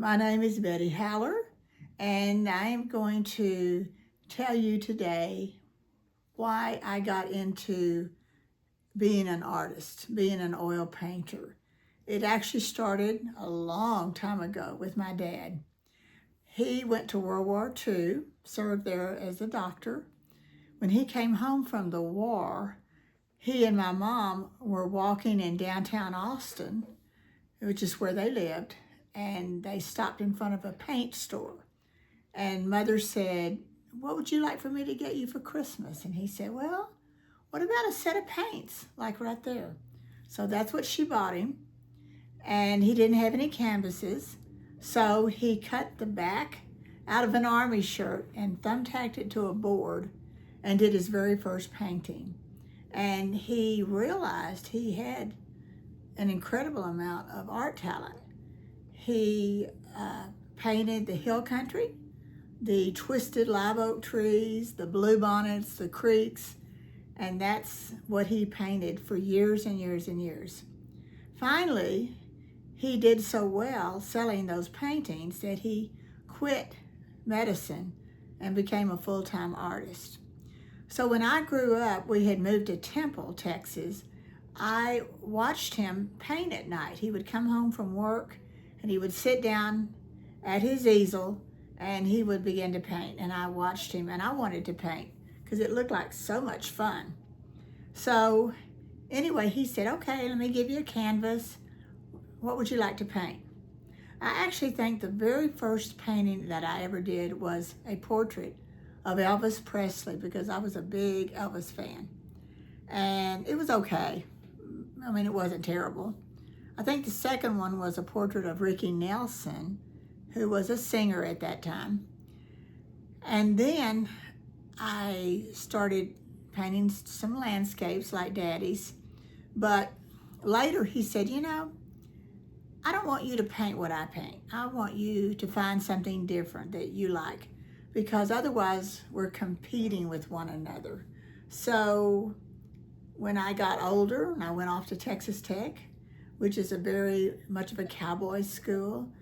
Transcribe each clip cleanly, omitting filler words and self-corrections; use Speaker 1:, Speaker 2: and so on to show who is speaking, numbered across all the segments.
Speaker 1: My name is Betty Haller, and I am going to tell you today why I got into being an artist, being an oil painter. It actually started a long time ago with my dad. He went to World War II, served there as a doctor. When he came home from the war, he and my mom were walking in downtown Austin, which is where they lived, and they stopped in front of a paint store. And Mother said, "What would you like for me to get you for Christmas?" And he said, "Well, what about a set of paints, like right there?" So that's what she bought him. And he didn't have any canvases, so he cut the back out of an army shirt and thumbtacked it to a board and did his very first painting. And he realized he had an incredible amount of art talent. He painted the hill country, the twisted live oak trees, the bluebonnets, the creeks, and that's what he painted for years and years and years. Finally, he did so well selling those paintings that he quit medicine and became a full-time artist. So when I grew up, we had moved to Temple, Texas. I watched him paint at night. He would come home from work and he would sit down at his easel and he would begin to paint. And I watched him and I wanted to paint because it looked like so much fun. So anyway, he said, "Okay, let me give you a canvas. What would you like to paint?" I actually think the very first painting that I ever did was a portrait of Elvis Presley because I was a big Elvis fan. And it was okay. I mean, it wasn't terrible. I think the second one was a portrait of Ricky Nelson, who was a singer at that time. And then I started painting some landscapes like Daddy's. But later he said, "I don't want you to paint what I paint. I want you to find something different that you like, because otherwise we're competing with one another." So when I got older and I went off to Texas Tech, which is a very much of a cowboy school,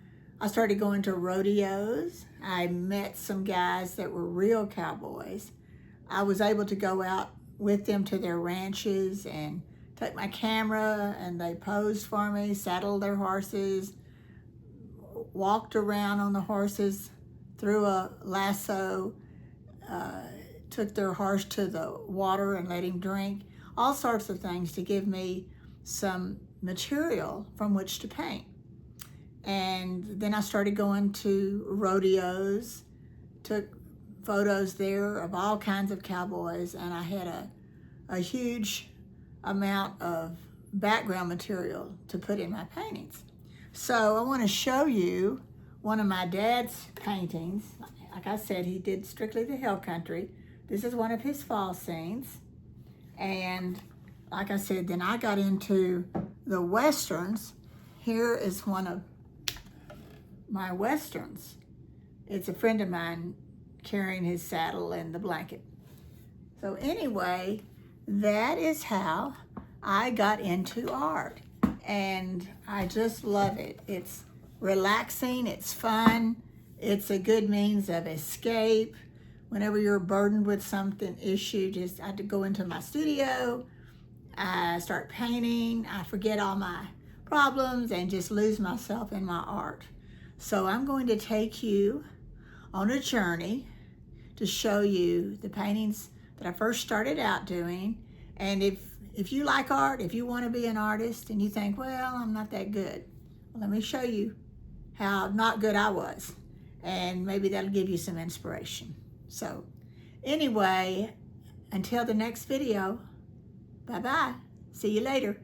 Speaker 1: I started going to rodeos. I met some guys that were real cowboys. I was able to go out with them to their ranches and take my camera, and they posed for me, saddled their horses, walked around on the horses, threw a lasso, took their horse to the water and let him drink, all sorts of things to give me some material from which to paint. And then I started going to rodeos, took photos there of all kinds of cowboys, and I had a huge amount of background material to put in my paintings. So I want to show you one of my dad's paintings. Like I said, he did strictly the hill country. This is one of his fall scenes. And like I said, then I got into the westerns. Here is one of my westerns. It's a friend of mine carrying his saddle and the blanket. So anyway, that is how I got into art, and I just love it. It's relaxing, it's fun, it's a good means of escape. Whenever you're burdened with something issue, just I have to go into my studio, I start painting, I forget all my problems and just lose myself in my art. So I'm going to take you on a journey to show you the paintings that I first started out doing. And if you like art, if you want to be an artist and you think, "Well, I'm not that good," well, let me show you how not good I was. And maybe that'll give you some inspiration. So anyway, until the next video, bye-bye. See you later.